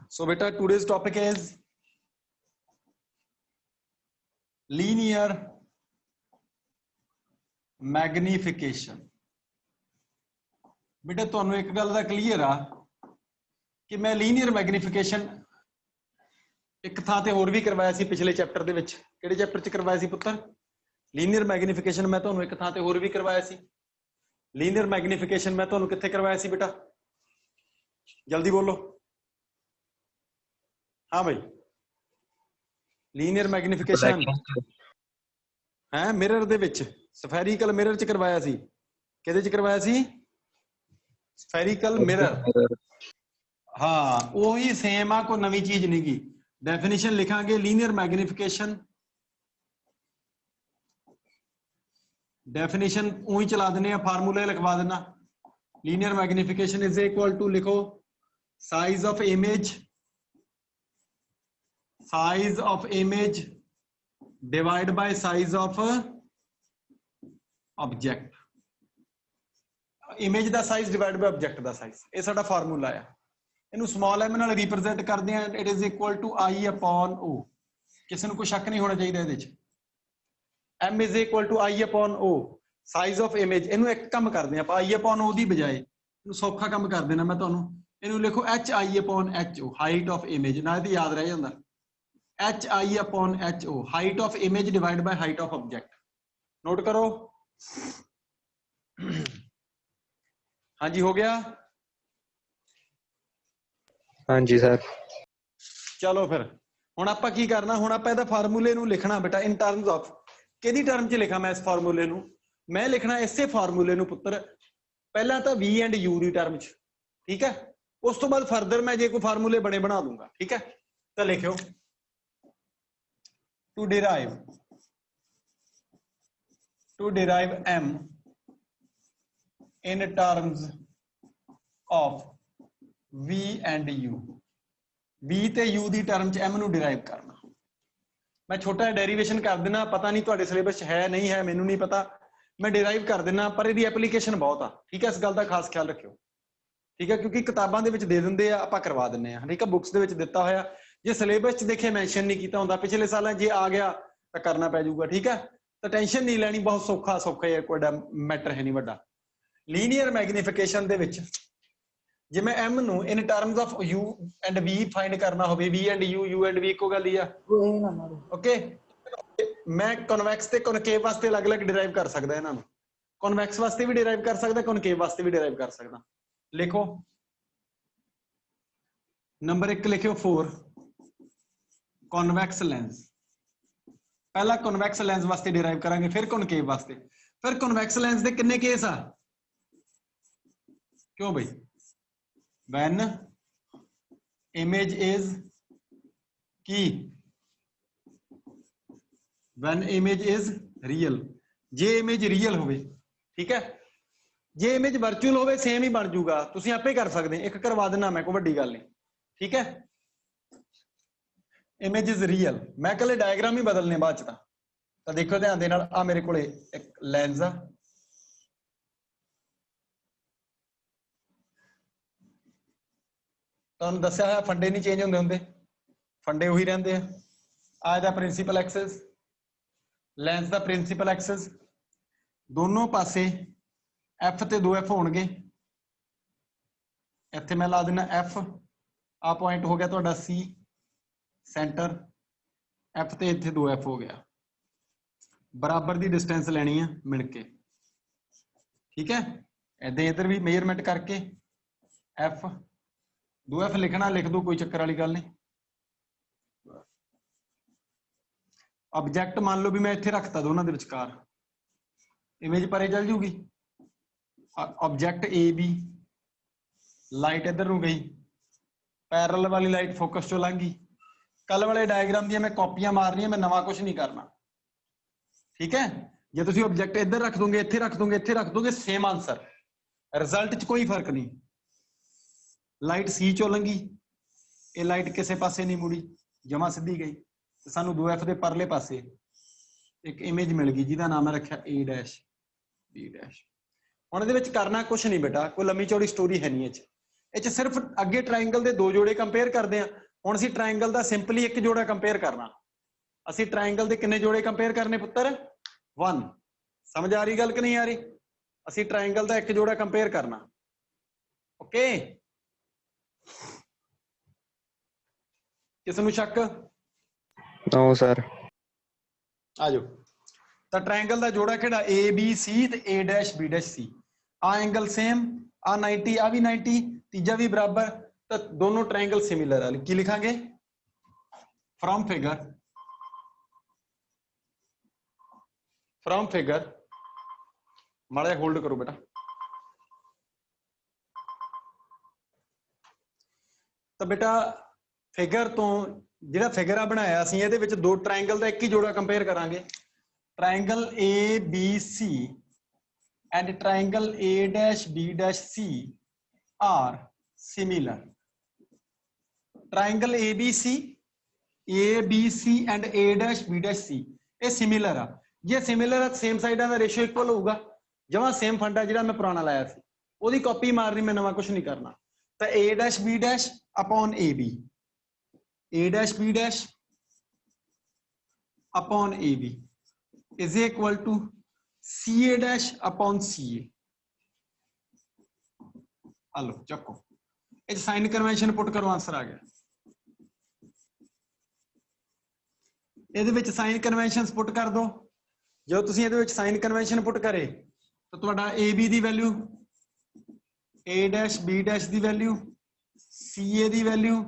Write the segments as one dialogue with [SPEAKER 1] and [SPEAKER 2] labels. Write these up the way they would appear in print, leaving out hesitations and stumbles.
[SPEAKER 1] So beta, today's topic is linear magnification. बेटा ਤੁਹਾਨੂੰ एक गल दा क्लीयर आ कि मैं लीनियर मैग्नीफिकेशन एक थां ते होर भी करवाया सी पिछले चैप्टर दे विच। किहड़े चैप्टर च करवाया सी पुत्तर? लीनियर मैग्नीफिकेशन मैं ਤੁਹਾਨੂੰ एक थां ते होर भी करवाया सी। लीनियर मैग्नीफिकेशन मैं ਤੁਹਾਨੂੰ कित्थे करवाया सी बेटा? जल्दी बोलो। हाँ भाई, लीनियर मैग्नीफिकेशन है मिरर दे विच, स्फेरिकल मिरर च करवाया सी। किहदे च करवाया सी? Spherical mirror. हाँ वही सेम आ, कोई नवी चीज नहीं गी। डेफिनेशन लिखांगे लीनियर मैग्नीफिकेशन, डेफिनेशन उही चला देने, फार्मूले लिखवा देना। Linear magnification is equal to, लिखो, size of image divide by size of object. Image दा साइज डिवाइड बाय ऑब्जेक्ट दा साइज, ये साडा फार्मूला है। इनू स्मॉल एम नाल रिप्रेजेंट करते हैं। It is equal to I upon O. किसी को कोई शक नहीं होना चाहिए इहदे च। M is equal to I upon O, size of image. इनू एक काम करते हैं आई अपॉन ओ दी बजाय, इनू सौखा काम कर देना मैं तुहानू। इनू लिखो H I upon H O, height of image. ना ये याद रह जाता, H I upon H O, height of image divide by height of object. Note करो। हाँ जी, हो गया?
[SPEAKER 2] हाँ जी सर।
[SPEAKER 1] चलो फिर हुण आपां की करना, हुण आपां इहदा फार्मूले नूं लिखना बेटा इन टर्म्स ऑफ, किहदी टर्म च लिखा मैं इस फार्मूले नूं? मैं लिखना इसे फार्मूले नूं पुत्तर पहला तो वी एंड यू दी टर्म च, ठीक है? उस तो बाद फर्दर मैं जे कोई फार्मूले बने बना दूंगा, ठीक है? तो लिखो to derive m in terms of v and u, v ते u दी टर्म च m नूं डिराइव करना। मैं छोटा डेरिवेशन कर देना, पता नहीं तुहाडे सिलेबस है नहीं है, मैनूं नहीं पता, मैं डिराइव कर देना, पर इहदी एप्लीकेशन बहुत आ, ठीक है? इस गल दा खास ख्याल रखियो, ठीक है? क्योंकि किताबां दे विच दे दिंदे आ, आपां करवा दिंदे आ, ठीक है? बुक्स दे विच दिता होया, जे सिलेबस च देखे मैंशन नहीं कीता हुंदा पिछले साल, जे आ गया तो करना पै जाऊगा, ठीक है? तो टेंशन नहीं लैनी, बहुत सौखा है, कोई मैटर है नहीं वड्डा। लीनियर मैग्नीफिकेशन दे विच जे मैं m नूं इन terms of u and v find करना होवे, v and u and v इक्को गल ही आ, ओके? मैं कन्वैक्स ते कॉनकेव वास्ते अलग-अलग डिराइव कर सकदा इन्हां नूं। कन्वैक्स वास्ते भी डिराइव कर सकदा, कॉनकेव वास्ते भी डिराइव कर सकदा। लिखो नंबर 1 लिखियो 4 कॉन्वैक्स लेंस। पहला कॉन्वैक्स लेंस वास्ते डिराइव करांगे, फिर कॉनकेव वास्ते। फिर कॉन्वैक्स लेंस दे कितने केस आ? क्यों भाई? व्हेन इमेज इज की, when image is real, J image real होवे, ठीक है? जे इमेज वर्चुअल होवे सेम ही बन जूगा, तुसीं आपे कर सकदे, एक करवा देना मैं, कोई वड्डी गल नहीं, ठीक है? इमेज इज रियल, मैं कल डायग्राम ही बदलने बाद च तां देखो ध्यान दे नाल। आ मेरे कोले एक लेंस आ, तुहानूं दस्सिया है फंडे नहीं चेंज होंदे हुंदे, फंडे उही रहिंदे आ। आ इहदा प्रिंसीपल एक्सिस, लेंस दा प्रिंसीपल एक्सिस, दोनों पासे एफ ते 2f होणगे। इत्थे मैं ला देना एफ, आ पॉइंट हो गया तुहाडा सी सेंटर, एफ ते इत्थे 2f हो गया। बराबर दी डिस्टेंस लैनी है मिल के, ठीक है? इधर भी मेजरमेंट करके एफ 2f लिखना, लिख दो, कोई चक्कर वाली गल नहीं। ऑब्जेक्ट मान लो भी मैं इत्थे रखता दोनों दे विचकार, इमेज परे चल जूगी। ऑब्जेक्ट ए बी, लाइट इधर नूं गई, पैरल वाली लाइट फोकस चों लंघ गई। कल वाले डायग्राम दी मैं कॉपियां मारनियां, मैं नवा कुछ नहीं करना, ठीक है? जे तुसीं ऑब्जेक्ट इधर रख दोगे, इत्थे रख दोगे, इत्थे रख दोगे, सेम आंसर, रिजल्ट च कोई फर्क नहीं। लाइट सी चों लंघी, ये लाइट किसी पासे नहीं मुड़ी, जमा सीधी गई, तो सानू 2f दे परले पासे एक इमेज मिल गई जिहदा नाम है रखा ए डैश बी डैश। हुण इहदे विच करना कुछ नहीं बेटा, कोई लंबी चौड़ी स्टोरी है नहीं। ਇਹ ਚ ਸਿਰਫ ਅੱਗੇ ਟ੍ਰਾਇੰਗਲ ਦੇ ਦੋ ਜੋੜੇ ਕੰਪੇਅਰ ਕਰਦੇ ਆ। ਹੁਣ ਅਸੀਂ ਟ੍ਰਾਇੰਗਲ ਦਾ ਸਿੰਪਲੀ ਇੱਕ ਜੋੜਾ ਕੰਪੇਅਰ ਕਰਨਾ। ਅਸੀਂ ਟ੍ਰਾਇੰਗਲ ਦੇ ਕਿੰਨੇ ਜੋੜੇ ਕੰਪੇਅਰ ਕਰਨੇ ਪੁੱਤਰ? 1। ਸਮਝ ਆ ਰਹੀ ਗੱਲ ਕਿ ਨਹੀਂ ਆ ਰਹੀ? ਅਸੀਂ ਟ੍ਰਾਇੰਗਲ ਦਾ ਇੱਕ ਜੋੜਾ ਕੰਪੇਅਰ ਕਰਨਾ। ਓਕੇ, ਕਿਸ ਨੂੰ ਸ਼ੱਕ?
[SPEAKER 2] No sir.
[SPEAKER 1] ਆ ਜਾਓ। ਤਾਂ ਟ੍ਰਾਇੰਗਲ ਦਾ ਜੋੜਾ ਕਿਹੜਾ? ABC ਤੇ A', B', C। ਆ ਐਂਗਲ ਸੇਮ, ਆ 90, ਆ ਵੀ 90, ਤੀਜਾ ਵੀ ਬਰਾਬਰ, ਤਾਂ ਦੋਨੋਂ ਟ੍ਰਾਇੰਗਲ ਸਿਮਿਲਰ ਆ। ਕੀ ਲਿਖਾਂਗੇ? ਫਰੋਮ ਫਿਗਰ ਮਾੜਾ ਜਿਹਾ ਹੋਲਡ ਕਰੋ ਬੇਟਾ। ਤਾਂ ਬੇਟਾ ਫਿਗਰ ਤੋਂ ਜਿਹੜਾ ਫਿਗਰ ਆ ਬਣਾਇਆ ਅਸੀਂ, ਇਹਦੇ ਵਿੱਚ ਦੋ ਟ੍ਰਾਇੰਗਲ ਦਾ ਇੱਕ ਹੀ ਜੋੜਾ ਕੰਪੇਅਰ ਕਰਾਂਗੇ। Triangle ABC and triangle A', B', C are similar. Triangle ABC and A', B', C ਇਹ ਸਿਮਿਲਰ ਆ। ਜੇ ਸਿਮਿਲਰ ਆ ਸੇਮ ਸਾਈਡਾਂ ਦਾ ਰੇਸ਼ੀਓ ਇਕੁਅਲ ਹੋਊਗਾ। ਜਮਾਂ ਸੇਮ ਫੰਡਾ ਜਿਹੜਾ ਮੈਂ ਪੁਰਾਣਾ ਲਾਇਆ ਸੀ ਉਹਦੀ ਕਾਪੀ ਮਾਰਨੀ, ਮੈਂ ਨਵਾਂ ਕੁਝ ਨਹੀਂ ਕਰਨਾ। ਤਾਂ A', B' upon AB, A', B' upon AB is equal to CA' upon CA। Hello ਚੱਕੋ, ਇਹ ਸਾਈਨ ਕਨਵੈਨਸ਼ਨ ਪੁੱਟ ਕਰੋ, ਆਂਸਰ ਆ ਗਿਆ। ਇਹਦੇ ਵਿੱਚ ਸਾਈਨ ਕਨਵੈਨਸ਼ਨ ਪੁੱਟ ਕਰ ਦੋ। ਜਦੋਂ ਤੁਸੀਂ ਇਹਦੇ ਵਿੱਚ ਸਾਈਨ ਕਨਵੈਨਸ਼ਨ ਪੁੱਟ ਕਰੇ ਤਾਂ ਤੁਹਾਡਾ AB the value, A', B' the value, CA the value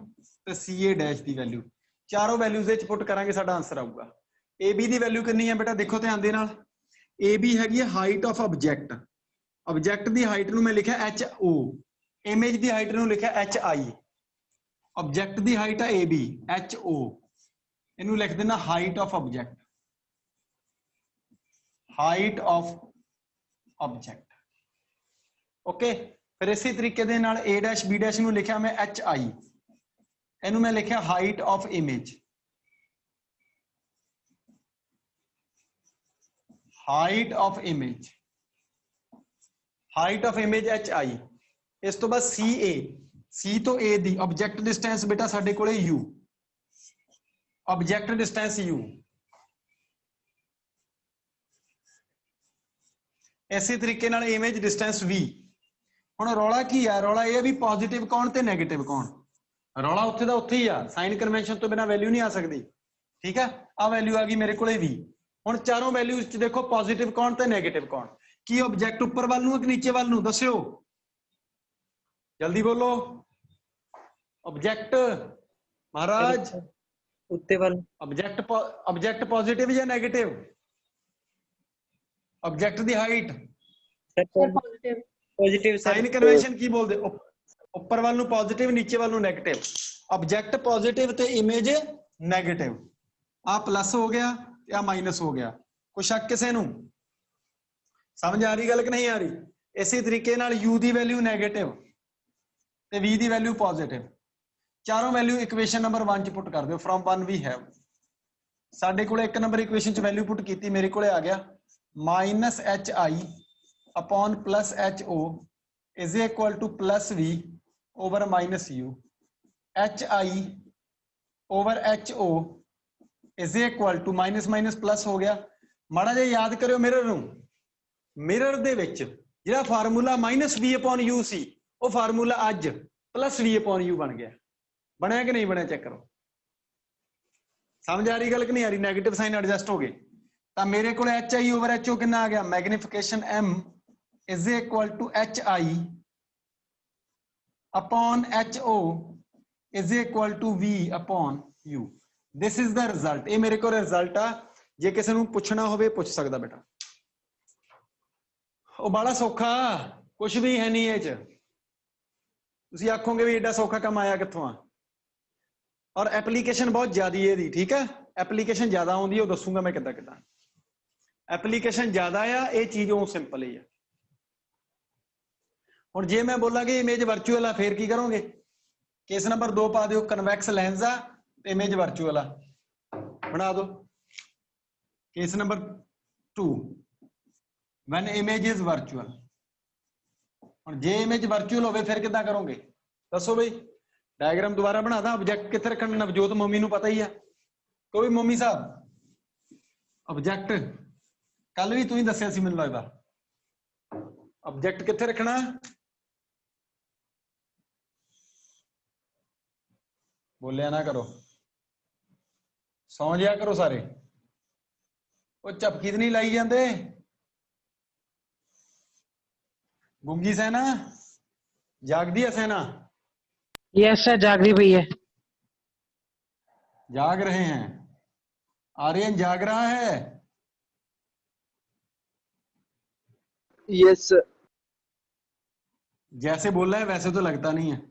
[SPEAKER 1] ਤੇ CA' ਦੀ ਵੈਲਿਊ, ਚਾਰੋਂ ਵੈਲਿਊਜ਼ ਵਿੱਚ ਪੁੱਟ ਕਰਾਂਗੇ, ਸਾਡਾ ਆਂਸਰ ਆਊਗਾ। AB ਦੀ ਵੈਲਿਊ ਕਿੰਨੀ ਹੈ ਬੇਟਾ? ਦੇਖੋ ਧਿਆਨ ਦੇ ਨਾਲ। AB ਹੈਗੀ ਹੈ ਹਾਈਟ ਆਫ ਆਬਜੈਕਟ। ਆਬਜੈਕਟ ਦੀ ਹਾਈਟ ਨੂੰ ਮੈਂ ਲਿਖਿਆ HO, ਇਮੇਜ ਦੀ ਹਾਈਟ ਨੂੰ ਲਿਖਿਆ HI। ਆਬਜੈਕਟ ਦੀ ਹਾਈਟ ਹੈ AB, HO, ਇਹਨੂੰ ਲਿਖ ਦੇਣਾ height of object, height of object. Okay, ਫਿਰ ਇਸੇ ਤਰੀਕੇ ਦੇ ਨਾਲ A', B' ਨੂੰ ਲਿਖਿਆ ਮੈਂ HI, ਇਹਨੂੰ ਮੈਂ ਲਿਖਿਆ height of image, height of image, height of image HI। ਇਸ ਤੋਂ ਬਾਅਦ CA, C ਤੋਂ A ਦੀ ਆਬਜੈਕਟ ਡਿਸਟੈਂਸ ਬੇਟਾ ਸਾਡੇ ਕੋਲੇ U, ਆਬਜੈਕਟ ਡਿਸਟੈਂਸ U। ਇਸੇ ਤਰੀਕੇ ਨਾਲ ਇਮੇਜ ਡਿਸਟੈਂਸ V। ਹੁਣ ਰੌਲਾ ਕੀ ਆ? ਰੌਲਾ ਇਹ ਵੀ ਪੋਜ਼ਿਟਿਵ ਕੌਣ ਤੇ ਨੈਗੇਟਿਵ ਕੌਣ। ਰੌਲਾ ਉੱਥੇ ਦਾ ਉੱਥੇ ਹੀ ਆ, ਸਾਈਨ ਕਨਵੈਨਸ਼ਨ ਤੋਂ ਬਿਨਾ ਵੈਲਿਊ ਨਹੀਂ ਆ ਸਕਦੀ। ਠੀਕ ਆ, ਆ ਵੈਲਿਊ ਆ ਗਈ ਮੇਰੇ ਕੋਲੇ V। ਹੁਣ ਚਾਰੋਂ ਵੈਲਿਊਜ਼ ਚ ਦੇਖੋ ਪੋਜ਼ਿਟਿਵ ਕੌਣ ਤੇ ਨੈਗੇਟਿਵ ਕੌਣ। ਕੀ ਆਬਜੈਕਟ ਉੱਪਰ ਵੱਲ ਨੂੰ ਕਿ ਨੀਚੇ ਵੱਲ ਨੂੰ? ਦੱਸਿਓ, ਜਲਦੀ ਬੋਲੋ। ਆਬਜੈਕਟ ਮਹਾਰਾਜ
[SPEAKER 2] उत्ते वाल।
[SPEAKER 1] ਆਬਜੈਕਟ ਪੋਜ਼ਿਟਿਵ ਜਾਂ ਨੈਗੇਟਿਵ? ਆਬਜੈਕਟ ਦੀ height
[SPEAKER 2] positive sir.
[SPEAKER 1] Sign convention ਕੀ ਬੋਲਦੇ? ਉੱਪਰ ਵੱਲ ਨੂੰ ਪੋਜ਼ਿਟਿਵ, ਨੀਚੇ ਵੱਲ ਨੂੰ ਨੈਗੇਟਿਵ। ਆਬਜੈਕਟ ਪੋਜ਼ਿਟਿਵ ਤੇ ਇਮੇਜ ਨੈਗੇਟਿਵ। ਆ ਪਲੱਸ ਹੋ ਗਿਆ ਤੇ ਆ ਮਾਈਨਸ ਹੋ ਗਿਆ। ਕੋਈ ਸ਼ੱਕ ਕਿਸੇ ਨੂੰ? ਸਮਝ ਆ ਰਹੀ ਗੱਲ ਕਿ ਨਹੀਂ ਆ ਰਹੀ? ਇਸੇ ਤਰੀਕੇ ਨਾਲ U ਦੀ ਵੈਲਿਊ ਨੈਗੇਟਿਵ ਤੇ V ਦੀ ਵੈਲਿਊ ਪੋਜ਼ਿਟਿਵ। ਚਾਰੋਂ ਵੈਲਿਊ ਇਕੁਏਸ਼ਨ ਨੰਬਰ 1 ਚ ਪੁੱਟ ਕਰ ਦਿਓ। ਫਰੋਮ 1 ਵੀ ਹੈ ਸਾਡੇ ਕੋਲੇ, ਇੱਕ ਨੰਬਰ ਇਕੁਏਸ਼ਨ ਚ ਵੈਲਿਊ ਪੁੱਟ ਕੀਤੀ, ਮੇਰੇ ਕੋਲੇ ਆ ਗਿਆ -HI upon plus HO is equal to plus V over minus U। HI over HO is equal to minus minus plus ਹੋ ਗਿਆ। ਮਾੜਾ ਜਿਹਾ ਯਾਦ ਕਰਿਓ ਮਿਰਰ ਨੂੰ। ਮਿਰਰ ਦੇ ਵਿੱਚ ਜਿਹੜਾ ਫਾਰਮੂਲਾ -V/U ਸੀ, ਉਹ ਫਾਰਮੂਲਾ ਅੱਜ +V/U ਬਣ ਗਿਆ। ਬਣਿਆ ਕਿ ਨਹੀਂ ਬਣਿਆ? ਚੈੱਕ ਕਰੋ। ਸਮਝ ਆ ਰਹੀ ਗੱਲ ਕਿ ਨਹੀਂ ਆ ਰਹੀ? ਨੈਗੇਟਿਵ ਸਾਈਨ ਐਡਜਸਟ ਹੋ ਗਏ। ਤਾਂ ਮੇਰੇ ਕੋਲ HI over HO ਕਿੰਨਾ ਆ ਗਿਆ? Magnification M is equal to HI upon HO is equal to V upon U। This is the result। ਇਹ ਮੇਰੇ ਕੋਲ ਰਿਜ਼ਲਟ ਆ। ਜੇ ਕਿਸੇ ਨੂੰ ਪੁੱਛਣਾ ਹੋਵੇ ਪੁੱਛ ਸਕਦਾ ਬੇਟਾ। ਉਹ ਬੜਾ ਸੌਖਾ, ਕੁਝ ਵੀ ਹੈ ਨਹੀਂ ਇਹ ਚ। ਤੁਸੀਂ ਆਖੋਗੇ ਵੀ ਏਡਾ ਸੌਖਾ ਕੰਮ ਆਇਆ ਕਿੱਥੋਂ ਆ? ਔਰ ਐਪਲੀਕੇਸ਼ਨ ਬਹੁਤ ਜ਼ਿਆਦਾ ਇਹਦੀ। ਠੀਕ ਹੈ, ਐਪਲੀਕੇਸ਼ਨ ਜ਼ਿਆਦਾ ਆਉਂਦੀ, ਉਹ ਦੱਸੂਗਾ ਮੈਂ ਕਿੱਦਾਂ ਕਿੱਦਾਂ। ਐਪਲੀਕੇਸ਼ਨ ਜ਼ਿਆਦਾ ਆ, ਇਹ ਚੀਜ਼ ਉਹ ਸਿੰਪਲ ਹੀ ਆ। ਹੁਣ ਜੇ ਮੈਂ ਬੋਲਾਂ ਕਿ ਇਮੇਜ ਵਰਚੁਅਲ ਆ, ਫੇਰ ਕੀ ਕਰੋਗੇ? ਕੇਸ ਨੰਬਰ 2 ਪਾ ਦਿਓ, ਕਨਵੈਕਸ ਲੈਂਸ ਆ ਤੇ ਇਮੇਜ ਵਰਚੁਅਲ ਆ, ਬਣਾ ਦਿਓ। Case number 2 when image is virtual। ਹੁਣ ਜੇ ਇਮੇਜ ਵਰਚੁਅਲ ਹੋਵੇ ਫਿਰ ਕਿੱਦਾਂ ਕਰੋਗੇ? दसो बई डायग्राम दोबारा बना दा ऑब्जेक्ट किथे रखना नवजोत मम्मी नूं पता ही है कोई मम्मी साहब ऑब्जेक्ट कल भी तू ही दसिया सी मैनूं लगदा ऑब्जेक्ट किथे रखना बोलिया ना करो सौ जिया करो सारे वो झपकी तो नहीं लाई जाते गुंगी सेना जागदी है सेना
[SPEAKER 3] यस सर जागरी पई है
[SPEAKER 1] जाग रहे हैं आर्यन जाग रहा है
[SPEAKER 2] यस सर
[SPEAKER 1] जैसे बोला है वैसे तो लगता नहीं है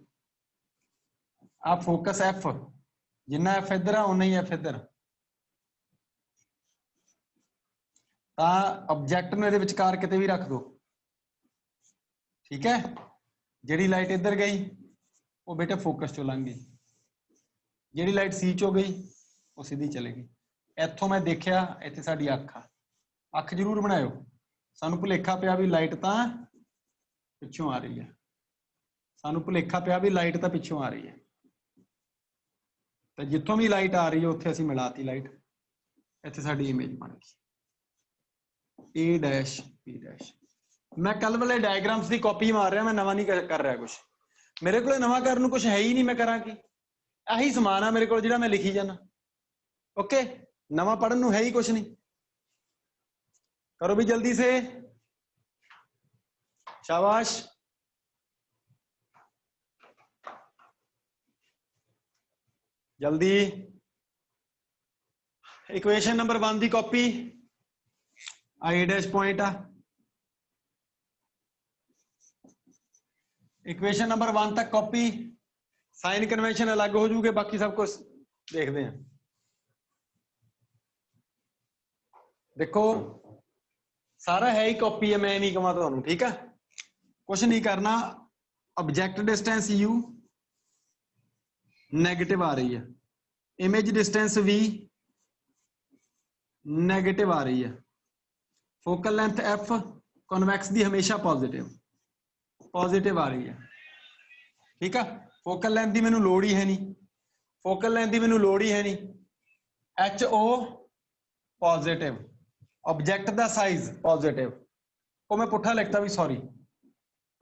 [SPEAKER 1] आप फोकस एफ जिन्ना एफ इधर है उन्ना ही एफ इधर ऑब्जेक्ट ਨੂੰ ਇਹਦੇ ਵਿਚਕਾਰ ਕਿਤੇ ਵੀ ਰੱਖ ਦੋ ਠੀਕ ਹੈ ਜਿਹੜੀ ਲਾਈਟ ਇੱਧਰ ਗਈ ਉਹ ਬੇਟਾ ਫੋਕਸ ਚੋਂ ਲੰਘ ਗਈ ਜਿਹੜੀ ਲਾਈਟ ਸੀ ਚੋਂ ਗਈ ਉਹ ਸਿੱਧੀ ਚਲੇਗੀ ਇੱਥੋਂ ਮੈਂ ਦੇਖਿਆ ਇੱਥੇ ਸਾਡੀ ਅੱਖ ਆ ਅੱਖ ਜ਼ਰੂਰ ਬਣਾਇਓ ਸਾਨੂੰ ਭੁਲੇਖਾ ਪਿਆ ਵੀ ਲਾਈਟ ਤਾਂ ਪਿੱਛੋਂ ਆ ਰਹੀ ਹੈ ਸਾਨੂੰ ਭੁਲੇਖਾ ਪਿਆ ਵੀ ਲਾਈਟ ਤਾਂ ਪਿੱਛੋਂ ਆ ਰਹੀ ਹੈ ਤੇ ਜਿੱਥੋਂ ਵੀ ਲਾਈਟ ਆ ਰਹੀ ਹੈ ਉੱਥੇ ਅਸੀਂ ਮਿਲਾਤੀ ਲਾਈਟ ਇੱਥੇ ਸਾਡੀ ਇਮੇਜ ਬਣ ਗਈ A dash B dash मैं कल वाले डायग्राम्स की कॉपी मार रहा मैं नवा नहीं कर रहा कुछ मेरे को नवा करने को कुछ है ही नहीं मैं करा की यही समान है मेरे को जिहड़ा मैं लिखी जाना ओके नवा पढ़न नूं है ही कुछ नहीं करो भी जल्दी से शाबाश जल्दी इक्वेशन नंबर 1 की कॉपी A dash पॉइंट आ इक्वेशन नंबर 1 तक कॉपी साइन कन्वेंशन अलग हो जूगे बाकी सब कुछ देखते हैं देखो सारा है ही कॉपी है मैं नहीं कहवा तुहानू ठीक है कुछ नहीं करना ऑब्जेक्ट डिस्टेंस u नेगेटिव आ रही है इमेज डिस्टेंस v नेगेटिव आ रही है फोकल लेंथ f कॉन्वेक्स दी हमेशा पॉजिटिव आ रही है ठीक है फोकल लेंथ दी मैनू लोड़ ही है नहीं फोकल लेंथ दी मैनू लोड़ ही है नहीं HO पॉजिटिव ऑब्जेक्ट दा साइज पॉजिटिव वो मैं पुट्ठा लिखता भी सॉरी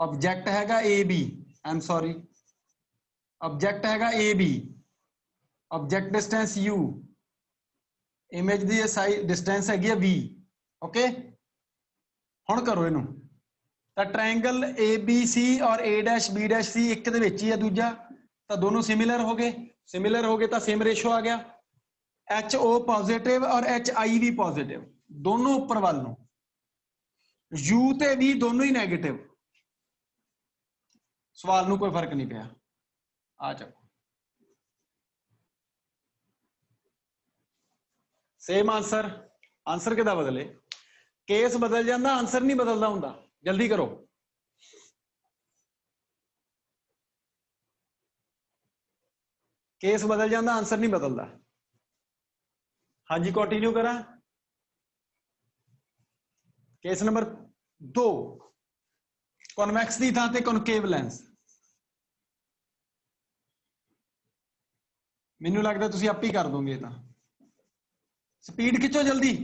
[SPEAKER 1] ऑब्जेक्ट हैगा AB I am sorry object हैगा AB object distance U image दी साइज डिस्टेंस हैगी है V ओके हुण करो इनू ਤਾਂ ट्रायंगल ABC और A dash B dash C एक ਦੇ ਵਿੱਚ ਹੀ ਹੈ ਦੂਜਾ ਤਾਂ ਦੋਨੋਂ ਸਿਮਿਲਰ ਹੋ ਗਏ ਤਾਂ ਸੇਮ ਰੇਸ਼ੋ ਆ ਗਿਆ HO ਪੋਜ਼ਿਟਿਵ ਔਰ HI ਵੀ ਪੋਜ਼ਿਟਿਵ ਦੋਨੋਂ ਉੱਪਰ ਵੱਲ ਨੂੰ U ਤੇ V ਦੋਨੋਂ ਹੀ ਨੈਗੇਟਿਵ ਸਵਾਲ ਨੂੰ ਕੋਈ ਫਰਕ ਨਹੀਂ ਪਿਆ ਆ ਚੱਕੋ ਸੇਮ ਆਨਸਰ ਕਿਦਾਂ ਬਦਲੇ ਕੇਸ ਬਦਲ ਜਾਂਦਾ ਆਨਸਰ ਨਹੀਂ ਬਦਲਦਾ ਹੁੰਦਾ जल्दी करो केस बदल जाता आंसर नहीं बदलता हाँ जी कंटिन्यू करा केस नंबर 2 कॉन्वेक्स की थां ते कॉनकेव लेंस मैनू लगता तुसी आप ही कर दोगे तो स्पीड खिंचो जल्दी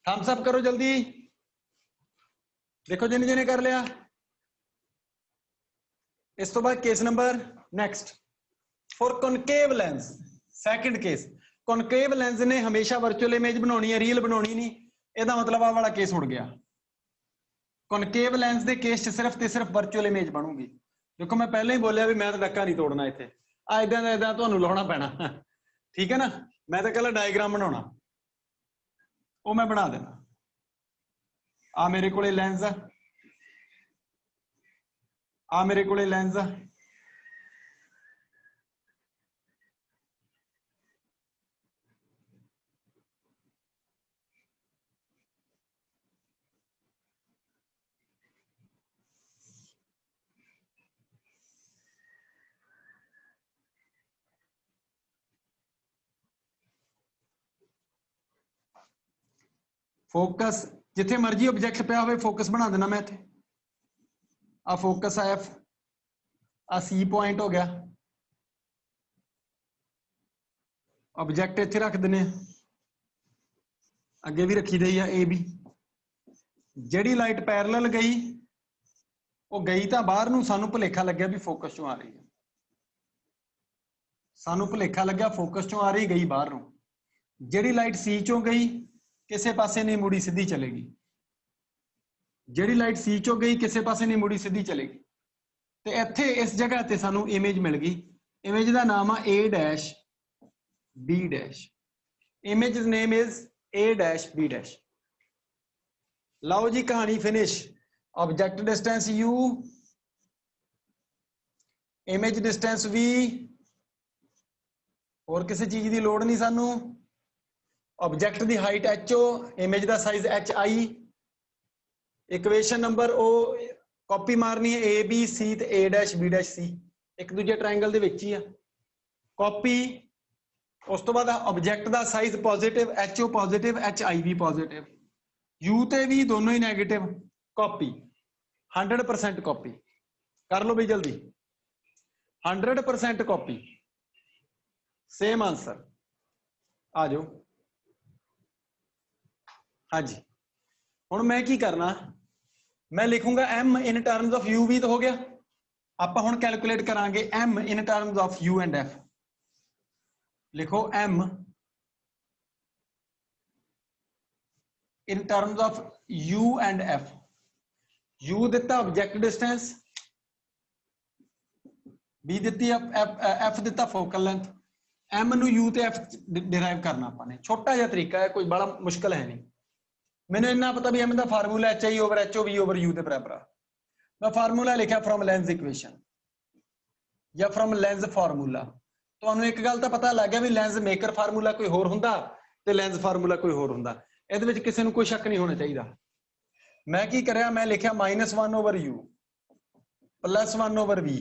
[SPEAKER 1] थम्स अप करो जल्दी देखो जिन्हें जिन्हें कर लिया इस तो बाद case number next for concave lens second case concave lens ने हमेशा वर्चुअल इमेज बनानी है रियल बनानी नहीं ਇਹਦਾ मतलब आ वाला केस उड़ गया कॉनकेव लेंस के केस सिर्फ वर्चुअल इमेज बनूगी देखो मैं पहले ही बोलिया भी मैं तो डक्का नहीं तोड़ना इत्थे आ इदां तुहानू लाउणा पैना ठीक है ना मैं तो कल डायग्राम बनाना वो मैं बना देना आ मेरे को लेंस आ मेरे को लेंस फोकस जिथे मर्जी ऑब्जेक्ट पे आवे फोकस बना देना मैं इत्थे आ फोकस है F आ सी पॉइंट हो गया, ऑब्जेक्ट इत्थे रख देने, अगे भी रखी दी है ए बी। जिहड़ी लाइट पैरेलल गई वो गई तो बाहर नूं, सानू भुलेखा लग्या भी फोकस चों आ रही है, सानू भुलेखा लग्या फोकस चों आ रही, गई बाहर नूं। जिहड़ी लाइट सी चों गई किसे पासे नहीं मुड़ी, सीधी चलेगी। जिहड़ी लाइट सी चों गई किसे पासे नहीं मुड़ी, सीधी चलेगी। तो इत्थे इस जगह ते सानू इमेज मिल गई। इमेज का नाम आ A dash B dash. Image name is A dash B dash. लाओ जी कहानी finish. Object distance u, image distance v, और किसी चीज की लोड़ नहीं सानू। ऑब्जेक्ट की हाइट ho, इमेज का साइज hi। इक्वेशन नंबर ओ कॉपी मारनी है ए बी सी ते ए डैश बी डैश सी, एक दूजे ट्रायंगल दे विच ही आ। कॉपी। उस तो बाद ऑब्जेक्ट का size positive, ho positive, hi भी पॉजिटिव, u ते भी दोनों ही नैगेटिव। कॉपी 100% कॉपी कर लो भाई जल्दी, 100% कॉपी, सेम आंसर। आ जाओ। हाँ जी, हुण मैं की करना, मैं लिखूंगा m in terms of u भी तो हो गया। आप हुण कैलकुलेट करांगे m in terms of u and f। लिखो m in terms of u and f। u दिता ऑब्जेक्ट डिस्टेंस, b दिती f दिता फोकल लेंथ, m नू u ते f डिराइव करना आपने। छोटा जिहा तरीका है, कोई बड़ा मुश्किल है नहीं। मैंने इन्ना पता भी m का formula H I over H O V over U के बराबर आ। मैं फार्मूला लिखा फ्रॉम लेंस इक्वेशन या फ्रॉम लेंस फार्मूला। तो एक गल तो पता लग गया भी लेंस मेकर फार्मूला कोई होर हुंदा ते लेंस फार्मूला कोई होर हुंदा। इहदे विच किसी नूं कोई शक नहीं होना चाहिए। मैं की करया, मैं लिखा -1 over U plus 1 over V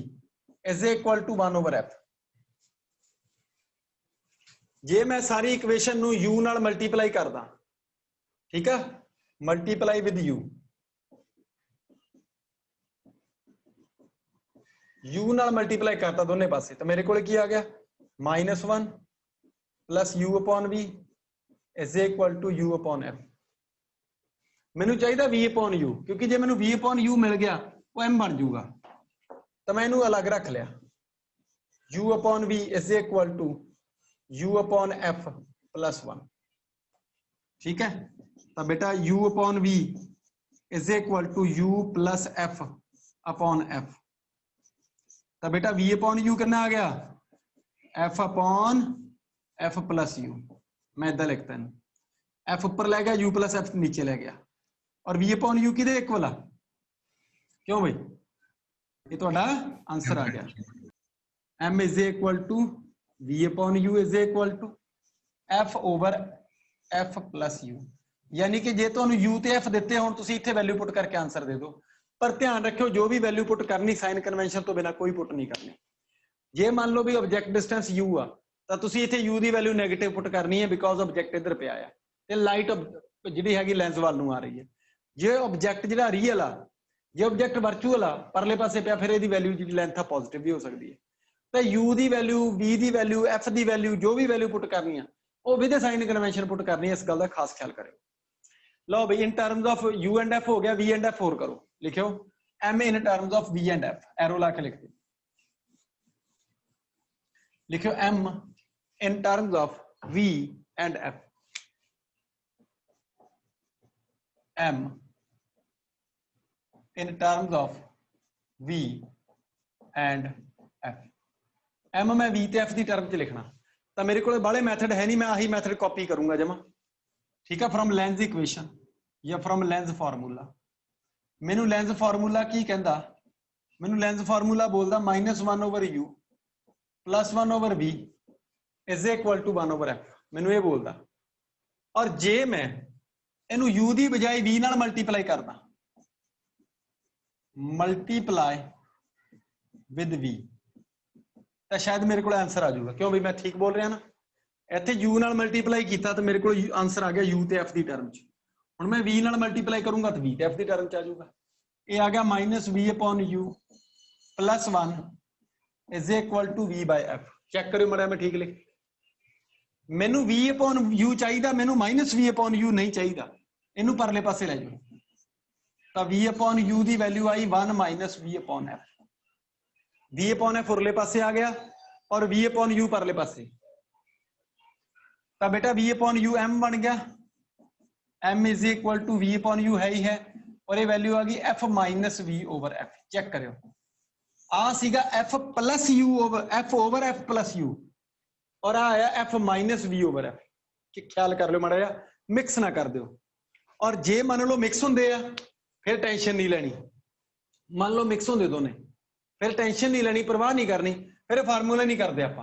[SPEAKER 1] is equal to 1 over F. जे मैं सारी इक्वेशन नूं यू नाल मल्टीप्लाई करदा, ठीक है, मल्टीप्लाई विद यू, यू नाल मल्टीप्लाई करता दोनों पासे, तो मेरे को की आ गया -1 plus U upon V is equal to U upon F. मैनू चाहिए वी अपॉन यू, क्योंकि जे मैनू वी अपॉन यू मिल गया वो एम बन जाऊगा, तो मैं इनू अलग रख लिया। U upon V is equal to U upon F plus 1। ठीक है, तो बेटा u upon v is equal to u plus F upon F. तो बेटा v अपॉन u कितना आ गया, f upon f plus u। मैं इदा लिखता हूं, f ऊपर ले गया, u प्लस एफ नीचे ले गया, और v अपॉन u किदे इक्वल आ? क्यों भाई, ये तो आंसर आ गया। m is equal to v upon u is equal to f over f plus u। यानी कि जे तुहानू u ते f दिते होण, तुसीं इत्थे वैल्यू पुट करके आंसर दे दो। पर ध्यान रखियो, जो भी वैल्यू पुट करनी साइन कन्वेंशन तो बिना कोई पुट नहीं करनी। जे मान लो भी ऑब्जेक्ट डिस्टेंस u आ, तो तुसीं इत्थे u दी वैल्यू नेगेटिव पुट करनी है, बिकॉज ऑब्जेक्ट इधर पे आया ते लाइट जिहड़ी हैगी लेंस वाल नूं आ रही है। जे ऑब्जेक्ट जिहड़ा रियल आ, जे ऑब्जेक्ट वर्चुअल आ परले पासे पिया, फिर इहदी वैल्यू जिहड़ी लेंथ आ पॉजिटिव भी हो सकती है। तो u दी वैल्यू, v दी वैल्यू, f दी वैल्यू, जो भी वैल्यू पुट करनी है वो विद साइन कन्वेंशन पुट करनी है। इस गल का खास ख्याल करो। लो भाई, इन terms of u and f हो गया, v एंड f होर करो। लिखो m in terms of v and f, arrow ला के लिख दो। लिखो m in terms of v and f, m in terms of v and f। m मैं v ते f की टर्म च लिखना, तो मेरे को बाले मैथड है नहीं, मैं आही मैथड कॉपी करूंगा जमा। ठीक है, फ्रॉम लेंस इक्वेशन या फ्रॉम लेंस फार्मूला। मैनू लेंस फार्मूला की कहता, मैनू लेंस फार्मूला बोलता -1 over U plus 1 over V is equal to 1 over F. मैनू ये बोलता, और जे मैं इनू u की बजाय v नाल मल्टीप्लाई करदा, मल्टीप्लाई विद v, तो शायद मेरे को आंसर आ जाऊगा। क्यों भाई, मैं ठीक बोल रहा ना। इत्थे u नाल मल्टीप्लाई किया तो मेरे को आंसर आ गया u ते f की टर्म च। हुण मैं v नाल मल्टीप्लाई करूंगा तो v ते f की टर्म च आ जाऊगा। ये आ गया -v upon u plus 1 is equal to v by f। Check करो मड़ा मैं ठीक लिख, मैनू v अपॉन u चाहिए, मैनू माइनस v अपॉन u नहीं चाहिए, इनू परले पासे ले जाओ। तो v अपॉन u की वैल्यू आई 1 minus v upon f, v upon f उरले पासे आ गया और v अपॉन u परले पासे। तो बेटा v अपॉन u m बन गया, m is equal to v upon u है ही है, और ये वैल्यू आ गई f minus v over f। Check करो, आ सीगा f plus u over f plus u, और आ आया f minus v over f। ख्याल कर लो माड़ा जा, मिक्स ना कर दो। और जे मान लो मिक्स होंगे आ फिर टेंशन नहीं लेनी, मान लो मिक्स होंगे दोने फिर टेंशन नहीं लेनी, परवाह नहीं करनी, फिर फार्मूले नहीं करते आप,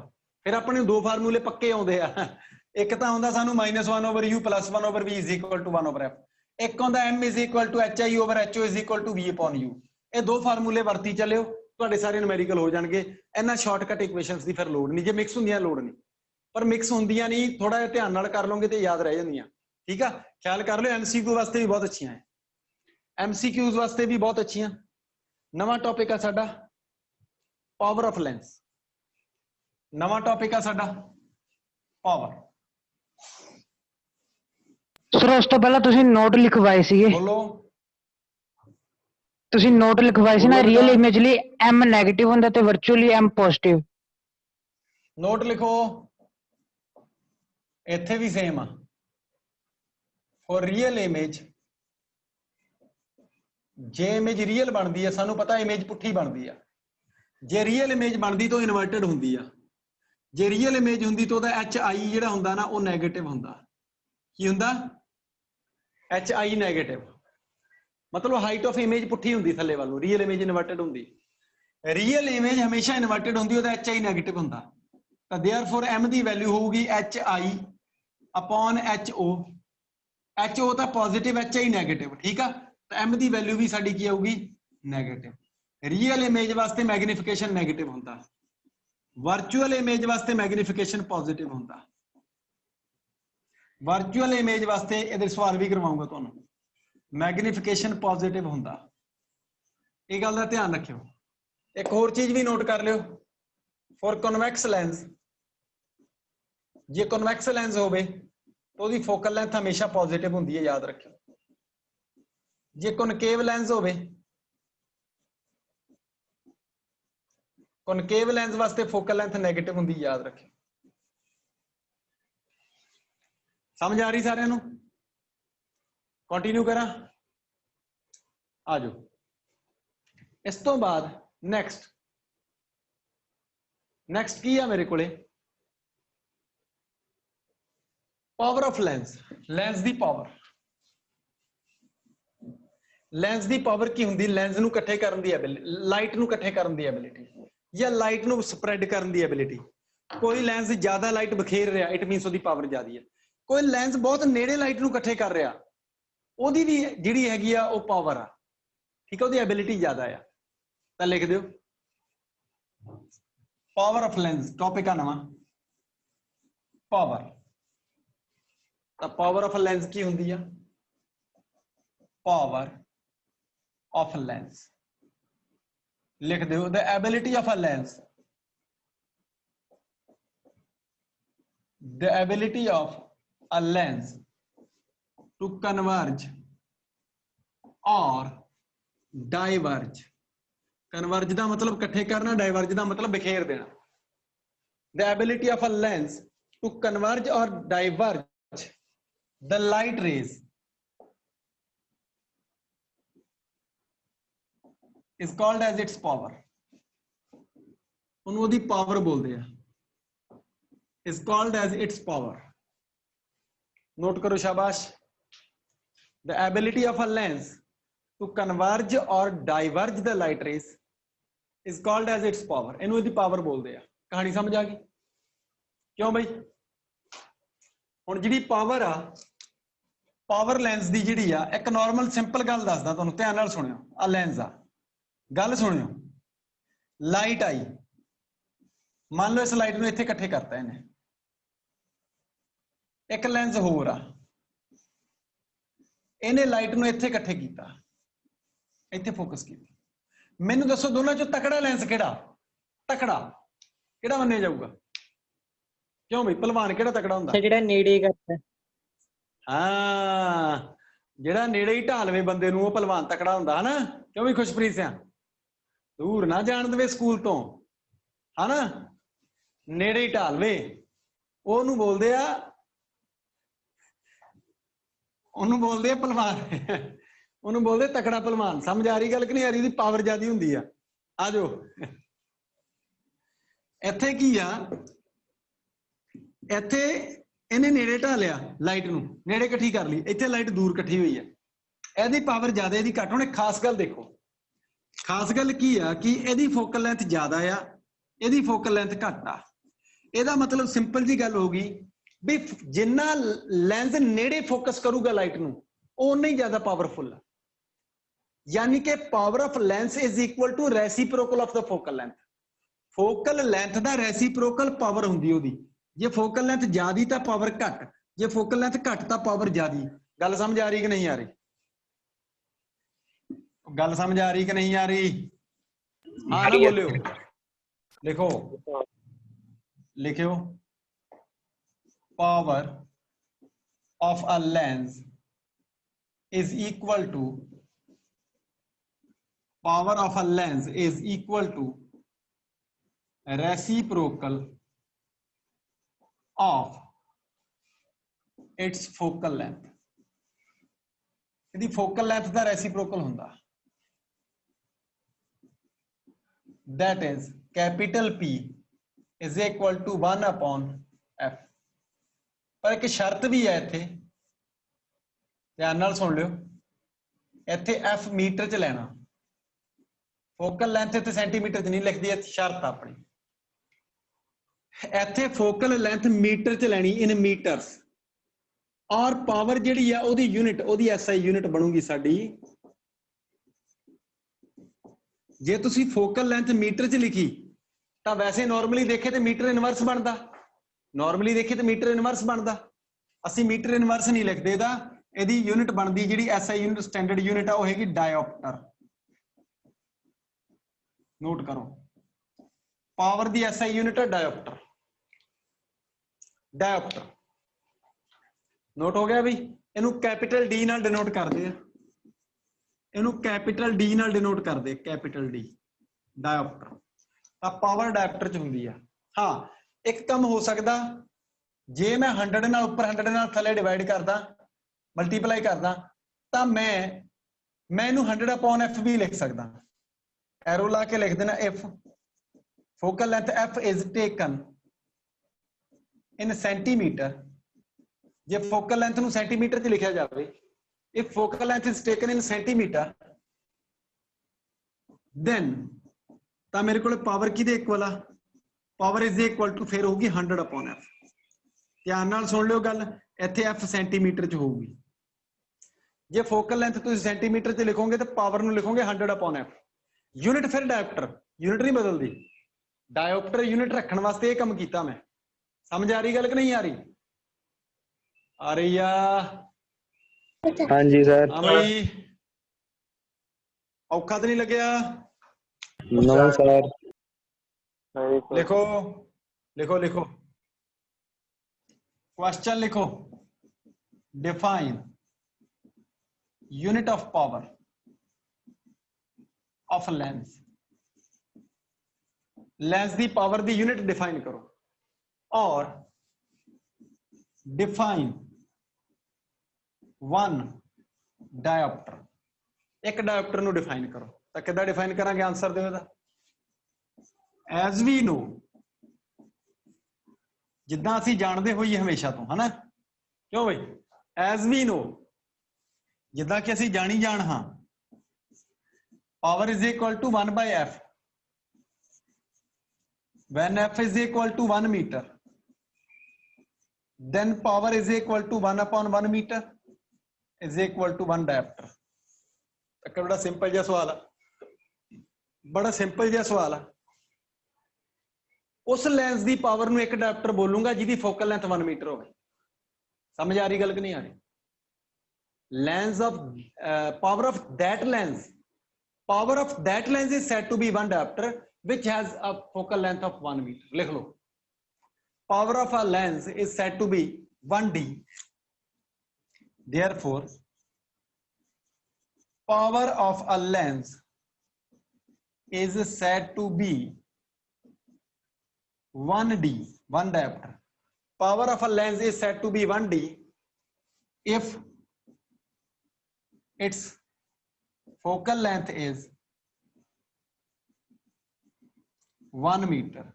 [SPEAKER 1] फिर अपने दो फार्मूले पक्के आते हैं। एक तो आता सानू -1 over u plus 1 over v is equal to 1 over f, एक आता m is equal to hi over ho is equal to v upon u। ये दो फार्मूले वरती चलियो, तुहाडे सारे न्यूमेरिकल हो जाएंगे। इन्हां शॉर्टकट इक्वेशंस की फिर लोड़ नहीं, जे मिक्स होंदियां लोड़ नहीं, पर मिक्स होंदियां नहीं, थोड़ा जिहा ध्यान नाल कर लोगे तो याद रह जांदियां। ठीक है, ख्याल कर लो, MCQ वास्ते भी बहुत अच्छियां है, MCQs वास्ते भी बहुत अच्छियां। नवा टॉपिक है साडा पावर ऑफ लेंस, नवा टॉपिक है साडा पावर।
[SPEAKER 3] सर उस तो पहला तुसी नोट लिखवाए सीगे,
[SPEAKER 1] बोलो
[SPEAKER 3] तुसी नोट लिखवाए सी ना,
[SPEAKER 1] बोलो बेटा।
[SPEAKER 3] रियल इमेज ਲਈ m 네ਗੇਟਿਵ ਹੁੰਦਾ ਤੇ ਵਰਚੁਅਲੀ m ਪੋਜ਼ਿਟਿਵ।
[SPEAKER 1] नोट लिखो, इत्थे भी सेम आ, फॉर रियल इमेज जे इमेज रियल बनती है, सानू पता इमेज पुठी बनती है, जे रियल इमेज बनती तो इनवर्टेड होंदी आ, जे रियल इमेज होंदी तो HI जिहड़ा हुंदा ना वो नैगेटिव हुंदा। की हुंदा? HI नैगेटिव, मतलब हाइट ऑफ इमेज पुठी हुंदी थल्ले वालों, रियल इमेज इनवर्टेड हुंदी। रियल इमेज हमेशा इनवर्टेड होंदी, ओहदा HI नैगेटिव हुंदा। तो देयरफॉर m की वैल्यू होगी HI अपॉन HO, HO तो पॉजिटिव HI नैगेटिव। ठीक है, तो m की वैल्यू भी साडी की आऊगी नैगेटिव। रियल इमेज वास्ते मैग्नीफिकेशन नैगेटिव होंदा, वर्चुअल इमेज वास्ते मैग्नीफिकेशन पॉजिटिव होंदा। वर्चुअल इमेज वास्ते इधर सवाल भी करवाऊंगा तुहानू, मैग्नीफिकेशन पॉजिटिव होंदा, ये गल दा ध्यान रखियो। एक होर चीज भी नोट कर लियो, फॉर कन्वैक्स लेंस, जे कन्वैक्स लेंस होवे तो उसकी फोकल लेंथ हमेशा पॉजिटिव होंदी है, याद रखियो। जे कॉनकेव लेंस होवे, कॉनकेव लेंस वास्ते फोकल लेंथ नेगेटिव होंदी, याद रखियो। समझ आ रही सारे नू? कंटिन्यू करा, आ जाओ। इस तो बाद नेक्स्ट की है मेरे को power of lens, lens the power. Lens the power की हुंदी? लेंस नू इकट्ठे करन दी एबिलिटी, लाइट नू इकट्ठे करन दी एबिलिटी, या लाइट नू स्प्रेड करन दी एबिलिटी। कोई लेंस ज्यादा लाइट बखेर रहा, इट मीनस उसदी पावर ज्यादा है। कोई लेंस बहुत नेड़े लाइट नू इकट्ठे कर रहा, ਉਹਦੀ भी जिहड़ी हैगी आ ਉਹ पावर आ। ठीक है, ਉਹਦੀ एबिलिटी ज्यादा आ। तो लिख दो पावर ऑफ लेंस, टॉपिक आ नवा पावर। तो पावर ऑफ लेंस की हुंदी आ? पावर ऑफ लेंस लिख दो, the ability of a lens, the ability of a lens to converge और डाइवर्ज। कन्वर्ज का मतलब इकट्ठे करना, डाइवर्ज का मतलब बिखेर देना। The ability of a lens to converge और diverge the light rays is called as its power, ਉਹਨੂੰ ਉਹਦੀ ਪਾਵਰ ਬੋਲਦੇ ਆ, is called as its power। Note ਕਰੋ, ਸ਼ਾਬਾਸ਼। the ability of a lens to converge or diverge the light rays is called as its power, ਇਹਨੂੰ ਇਹਦੀ power ਬੋਲਦੇ ਆ। ਕਹਾਣੀ ਸਮਝ ਆ ਗਈ ਕਿਉਂ ਬਈ? ਹੁਣ ਜਿਹੜੀ ਪਾਵਰ ਆ, ਪਾਵਰ ਲੈਂਸ ਦੀ ਜਿਹੜੀ ਆ, ਇੱਕ ਨਾਰਮਲ ਸਿੰਪਲ ਗੱਲ ਦੱਸਦਾ ਤੁਹਾਨੂੰ, ਧਿਆਨ ਨਾਲ ਸੁਣਿਓ। ਆ ਲੈਂਸ ਆ, गल सुनियो, लाइट आई, मान लो इस लाइट नूं इत्थे इकट्ठे करता इन्हें, एक लेंस होर आ, इन्हें लाइट नूं इत्थे इकट्ठे कीता, इत्थे फोकस कीता। मैनूं दसो दोनों चों तकड़ा लेंस किहड़ा? तकड़ा ਕਿਹੜਾ ਮੰਨਿਆ ਜਾਊਗਾ? ਕਿਉਂ ਬਈ ਪਹਿਲਵਾਨ ਕਿਹੜਾ ਤਕੜਾ ਹੁੰਦਾ?
[SPEAKER 2] ਜਿਹੜਾ ਨੇੜੇ ਕਰਦਾ।
[SPEAKER 1] ਹਾਂ, ਜਿਹੜਾ ਨੇੜੇ ਹੀ ਢਾਲਵੇਂ ਬੰਦੇ ਨੂੰ ਉਹ ਪਹਿਲਵਾਨ ਤਕੜਾ ਹੁੰਦਾ ਹਨਾ। ਕਿਉਂ ਵੀ ਖੁਸ਼ਪ੍ਰੀਤ ਸਿਆ? ਦੂਰ ਨਾ ਜਾਣ ਦੇਵੇ ਸਕੂਲ ਤੋਂ ਹਨਾ, ਨੇੜੇ ਹੀ ਢਾਲਵੇ ਉਹਨੂੰ ਬੋਲਦੇ ਆ ਪਹਿਲਵਾਨ। ਉਹਨੂੰ ਬੋਲਦੇ ਤਕੜਾ ਪਹਿਲਵਾਨ। ਸਮਝ ਆ ਰਹੀ ਗੱਲ ਕਿ ਨਹੀਂ ਆ ਰਹੀ? ਦੀ ਪਾਵਰ ਜ਼ਿਆਦੀ ਹੁੰਦੀ ਆ। ਆ ਜਾਓ, ਇੱਥੇ ਕੀ ਆ, ਇੱਥੇ ਇਹਨੇ ਨੇੜੇ ਢਾਲਿਆ ਲਾਈਟ ਨੂੰ, ਨੇੜੇ ਇਕੱਠੀ ਕਰ ਲਈ, ਇੱਥੇ ਲਾਈਟ ਦੂਰ ਇਕੱਠੀ ਹੋਈ ਆ। ਇਹਦੀ ਪਾਵਰ ਜ਼ਿਆਦਾ, ਇਹਦੀ ਘੱਟ। ਹੁਣ ਖਾਸ ਗੱਲ ਦੇਖੋ, ਖਾਸ ਗੱਲ ਕੀ ਆ ਕਿ ਇਹਦੀ ਫੋਕਲ ਲੈਂਥ ਜ਼ਿਆਦਾ ਆ, ਇਹਦੀ ਫੋਕਲ ਲੈਂਥ ਘੱਟ ਆ। ਇਹਦਾ ਮਤਲਬ ਸਿੰਪਲ ਜੀ ਗੱਲ ਹੋ ਗਈ ਵੀ ਜਿੰਨਾ ਲੈਂਸ ਨੇੜੇ ਫੋਕਸ ਕਰੂਗਾ ਲਾਈਟ ਨੂੰ, ਉਹ ਉਨਾ ਹੀ ਜ਼ਿਆਦਾ ਪਾਵਰਫੁਲ ਆ। ਯਾਨੀ ਕਿ power of lens is equal to reciprocal of ਦਾ ਫੋਕਲ ਲੈਂਥ। ਫੋਕਲ ਲੈਂਥ ਦਾ ਰੈਸੀਪ੍ਰੋਕਲ ਪਾਵਰ ਹੁੰਦੀ ਉਹਦੀ। ਜੇ ਫੋਕਲ ਲੈਂਥ ਜ਼ਿਆਦੀ ਤਾਂ ਪਾਵਰ ਘੱਟ, ਜੇ ਫੋਕਲ ਲੈਂਥ ਘੱਟ ਤਾਂ ਪਾਵਰ ਜ਼ਿਆਦੀ। ਗੱਲ ਸਮਝ ਆ ਰਹੀ ਕਿ ਨਹੀਂ ਆ ਰਹੀ? ਗੱਲ ਸਮਝ ਆ ਰਹੀ ਕਿ ਨਹੀਂ ਆ ਰਹੀ? ਹਾਂ ਨਾ ਬੋਲਿਓ। ਲਿਖੋ, ਲਿਖਿਓ, power of a lens is equal to reciprocal of its focal length। ਇਹਦੀ focal length ਦਾ reciprocal ਹੁੰਦਾ, that is capital P is equal to 1 upon F। ਪਰ ਇੱਕ ਸ਼ਰਤ ਵੀ ਹੈ ਇੱਥੇ, ਧਿਆਨ ਨਾਲ ਸੁਣ ਲਿਓ। ਇੱਥੇ F ਮੀਟਰ ਚ ਲੈਣਾ, ਫੋਕਲ ਲੈਂਥ ਇੱਥੇ ਸੈਂਟੀਮੀਟਰ ਚ ਨਹੀਂ ਲਿਖਦੀ, ਇਹ ਸ਼ਰਤ ਆਪਣੀ। ਇੱਥੇ ਫੋਕਲ ਲੈਂਥ ਮੀਟਰ ਚ ਲੈਣੀ, ਇਨ ਮੀਟਰਸ। ਔਰ ਪਾਵਰ ਜਿਹੜੀ ਆ ਉਹਦੀ ਯੂਨਿਟ, ਉਹਦੀ SI ਯੂਨਿਟ ਬਣੂਗੀ ਸਾਡੀ। ਜੇ ਤੁਸੀਂ ਫੋਕਲ ਲੈਂਥ ਮੀਟਰ ਚ ਲਿਖੀ ਤਾਂ ਵੈਸੇ ਨਾਰਮਲੀ ਦੇਖੇ ਤੇ ਮੀਟਰ ਇਨਵਰਸ ਬਣਦਾ, ਨਾਰਮਲੀ ਦੇਖੇ ਤੇ ਮੀਟਰ ਇਨਵਰਸ ਬਣਦਾ। ਅਸੀਂ ਮੀਟਰ ਇਨਵਰਸ ਨਹੀਂ ਲਿਖਦੇ, ਇਹਦੀ ਯੂਨਿਟ ਬਣਦੀ ਜਿਹੜੀ SI ਯੂਨਿਟ ਸਟੈਂਡਰਡ ਯੂਨਿਟ ਆ, ਉਹ ਹੈਗੀ ਡਾਇਓਪਟਰ। ਨੋਟ ਕਰੋ, ਪਾਵਰ ਦੀ SI ਯੂਨਿਟ ਹੈ ਡਾਇਓਪਟਰ। ਡਾਇਓਪਟਰ ਨੋਟ ਹੋ ਗਿਆ ਵੀ? ਇਹਨੂੰ ਕੈਪੀਟਲ D ਨਾਲ ਡਿਨੋਟ ਕਰਦੇ ਆ, ਇਹਨੂੰ ਕੈਪੀਟਲ D ਨਾਲ ਡਿਨੋਟ ਕਰਦੇ, ਕੈਪੀਟਲ D, ਡਾਇਓਪਟਰ। ਤਾਂ ਪਾਵਰ ਡਾਇਓਪਟਰ ਚ ਹੁੰਦੀ ਆ। ਹਾਂ, ਇੱਕ ਕੰਮ ਹੋ ਸਕਦਾ, ਜੇ ਮੈਂ 100 ਨਾਲ ਉੱਪਰ 100 ਨਾਲ ਥੱਲੇ ਡਿਵਾਈਡ ਕਰਦਾ, ਮਲਟੀਪਲਾਈ ਕਰਦਾ, ਤਾਂ ਮੈਂ ਇਹਨੂੰ 100 upon F ਵੀ ਲਿਖ ਸਕਦਾ। ਐਰੋ ਲਾ ਕੇ ਲਿਖ ਦੇਣਾ if focal length F is taken in centimeter। ਜੇ focal length ਨੂੰ ਸੈਂਟੀਮੀਟਰ ਚ ਲਿਖਿਆ ਜਾਵੇ, if focal length is taken in centimeter, then ਤਾਂ ਮੇਰੇ ਕੋਲ ਪਾਵਰ ਕਿਹਦੇ ਇਕੁਅਲ ਆ? ਪਾਵਰ ਇਜ਼ ਇਕੁਅਲ ਟੂ ਫਿਰ ਹੋਊਗੀ 100 upon F। ਧਿਆਨ ਨਾਲ ਸੁਣ ਲਿਓ ਗੱਲ, ਇੱਥੇ F ਸੈਂਟੀਮੀਟਰ ਚ ਹੋਊਗੀ। ਜੇ ਫੋਕਲ ਲੈਂਥ ਤੁਸੀਂ ਸੈਂਟੀਮੀਟਰ ਚ ਲਿਖੋਗੇ ਤਾਂ ਪਾਵਰ ਨੂੰ ਲਿਖੋਗੇ 100 upon F। ਯੂਨਿਟ ਫਿਰ ਡਾਇਓਪਟਰ, ਯੂਨਿਟ ਨਹੀਂ ਬਦਲਦੀ। ਡਾਇਓਪਟਰ ਯੂਨਿਟ ਰੱਖਣ ਵਾਸਤੇ ਇਹ ਕੰਮ ਕੀਤਾ ਮੈਂ। ਸਮਝ ਆ ਰਹੀ ਗੱਲ ਕਿ ਨਹੀਂ ਆ ਰਹੀ? ਆ ਰਹੀ ਆ?
[SPEAKER 2] ਹਾਂਜੀ ਸਰ।
[SPEAKER 1] ਹਾਂ ਬਈ, ਔਖਾ ਤਾਂ ਨਹੀਂ ਲੱਗਿਆ?
[SPEAKER 2] No sir.
[SPEAKER 1] ਲਿਖੋ, ਲਿਖੋ, ਲਿਖੋ, क्वेश्चन लिखो। Define unit of power of lens. Lens the power the unit define करो और डिफाइन वन डायोप्टर। एक डायोप्टर नु डिफाइन करो। तो किदा डिफाइन करांगे? आंसर दो इहदा। एज वी नो, जिद्दां असीं जाणदे होईए हमेशा तो, है ना? क्यों बई? एज वी नो, जिद्दां कि असीं जाणी जाण हां, power is equal to 1 by F when F is equal to 1 meter, then power is equal to 1 upon 1 meter is equal to 1 diopter। एक बड़ा सिंपल जिहा सवाल है, बड़ा सिंपल जिहा सवाल है। उस लेंस की पावर नूं एक डायोप्टर बोलूंगा जिहदी फोकल लेंथ 1 मीटर होवे। समझ आ रही गल कि नहीं आ रही? Lens of power of that lens, power of that lens is said to be 1 dioptre which has a focal length of 1 meter. लिख लो, power of a lens is said to be 1d. Therefore, power of a lens is said to be 1d, 1 diopter. Power of a lens is said to be 1d if its focal length is 1 metre.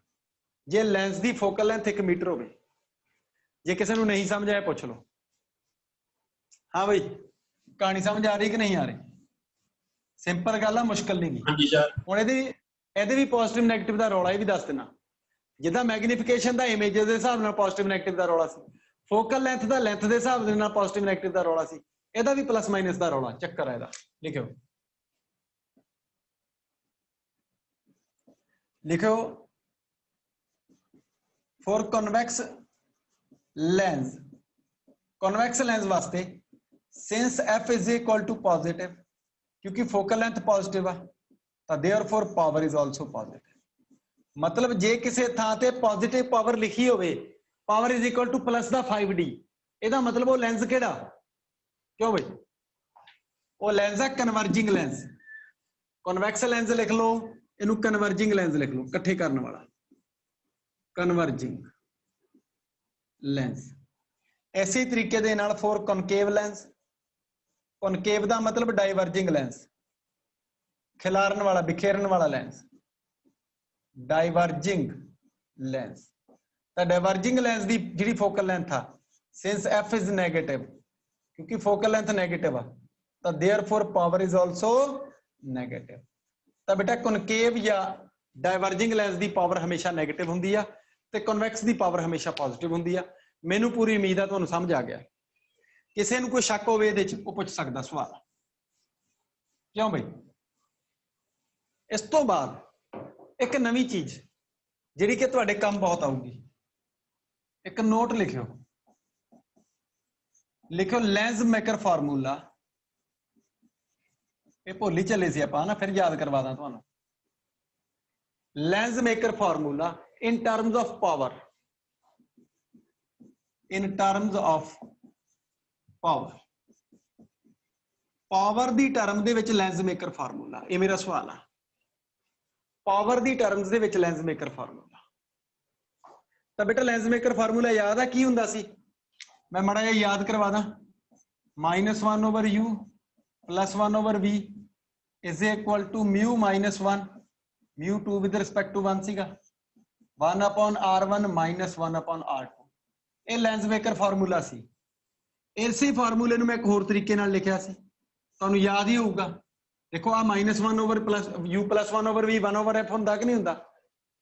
[SPEAKER 1] जे lens की focal length 1 metre हो, जे किसी को नहीं समझ आया पूछ लो। हाँ भाई, कहानी समझ आ रही कि नहीं आ रही? सिंपल गल है, मुश्किल नहीं।
[SPEAKER 4] ਹਾਂਜੀ ਸਰ
[SPEAKER 1] हुण ਇਹਦੇ ਵੀ पॉजिटिव नैगेटिव का रौला भी दस देना। जिदा मैगनीफिकेशन का इमेज के हिसाब नाल पॉजिटिव नैगेटिव का रौला सी, फोकल लेंथ का लेंथ के हिसाब नाल पॉजिटिव नैगेटिव का रौला सी, ਇਹਦਾ भी प्लस माइनस का रौला चक्कर है। लिखो लिखो for convex lens, convex lens वास्ते since F is equal to positive, क्योंकि फोकल लेंथ पॉजिटिव है तो therefore power is also positive. मतलब जे किसी थां ते पॉजिटिव पावर लिखी होवे, power is equal to plus दा 5d, ਇਹਦਾ मतलब वो लेंस केड़ा? क्यों भाई? वो लेंस है कन्वर्जिंग लेंस। कन्वैक्स लेंस लिख लो, इनू कन्वर्जिंग लेंस लिख लो, इकट्ठे करने वाला, कन्वर्जिंग लेंस। इसी तरीके दे नाल फॉर कॉनकेव लेंस, कॉनकेव दा मतलब डाइवर्जिंग लेंस, खिलारन वाला, बिखेरन वाला लेंस, डाइवर्जिंग लेंस। तो डाइवर्जिंग लेंस दी जिहड़ी फोकल लेंथ आ, सिंस एफ इज नेगेटिव, क्योंकि फोकल लेंथ नेगेटिव आ, तो therefore power is also negative. तो बेटा कॉनकेव या डाइवर्जिंग लेंस की पावर हमेशा नेगेटिव हुंदी आ ते कॉन्वैक्स की पावर हमेशा पॉजिटिव हुंदी आ। मैनू पूरी उम्मीद है तुहानू समझ आ गया। किसी नू कोई शक होवे इहदे च, वो पुछ सकदा सवाल। क्यों भाई? इस तो बाद एक नवी चीज जिहड़ी कि तुहाडे काम बहुत आऊगी, एक नोट लिखियो, लिखो लेंस मेकर फार्मूला। ये भुल ही चले सी आपां ना, फिर याद करवा दा तुहानू। Lens maker formula in terms of power, in terms of power, power the term they which lens maker formula. ये मेरा सवाल है, power the terms they which lens maker formula. तो बेटा लेंस मेकर फार्मूला याद है की हुंदा सी? मैं माड़ा जिहा याद करवा दा। -1 over u plus 1 over v is equal to mu minus 1, mu 2 with respect to 1 सीगा, 1 upon r1 minus 1 upon r2। ये लेंस मेकर फार्मूला सी। इसी फार्मूले नूं मैं एक होर तरीके नाल लिखिया सी, तुहानूं याद ही होऊगा। देखो आ -1 over plus u plus 1 over v 1 over f हुंदा कि नहीं हुंदा?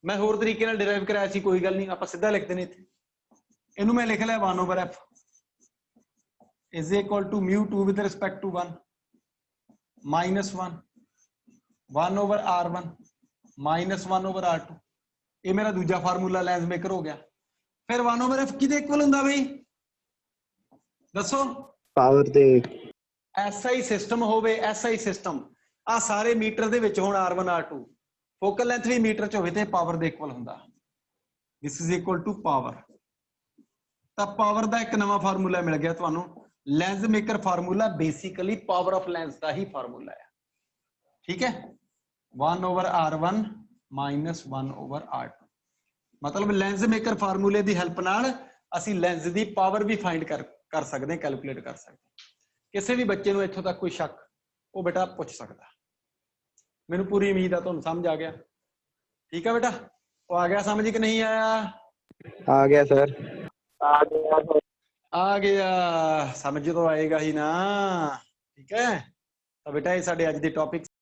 [SPEAKER 1] मैं होर तरीके नाल डिराइव कराया सी, कोई गल नहीं, आपां सीधा लिख देने इत्थे। इहनूं मैं लिख लिया 1 over f is equal to mu 2 with respect to 1 minus 1, 1 over r1 minus 1 over r2। ये मेरा दूजा फार्मूला लेंस मेकर हो गया। फिर 1 ओवर f किहदे इक्वल हुंदा बई? दसो।
[SPEAKER 2] पावर दे।
[SPEAKER 1] SI सिस्टम होवे, SI सिस्टम आ सारे मीटर दे विच हुण r1 r2, फोकल लेंथ भी मीटर च होवे ते पावर दे इक्वल हुंदा। This is equal to power. तो पावर दा एक नवा फार्मूला मिल गया तुहानूं। Lens maker formula basically power of lens का ही फार्मूला है। ठीक है, 1 over r1 minus 1 over r2। मतलब लेंस मेकर फार्मूले की हेल्प नाल असीं लेंस की पावर भी फाइंड कर सकते हैं, कैलकुलेट कर सकते हैं। किसी भी बच्चे को इत्थों तक कोई शक, वो बेटा पूछ सकता। मैनूं पूरी उम्मीद है तुहानूं समझ आ गया। ठीक है बेटा, वो आ गया समझ कि नहीं आया?
[SPEAKER 2] आ गया सर।
[SPEAKER 1] आ गया, समझ तो आएगा ही ना। ठीक है, तो बेटा ये साडे अज दे टॉपिक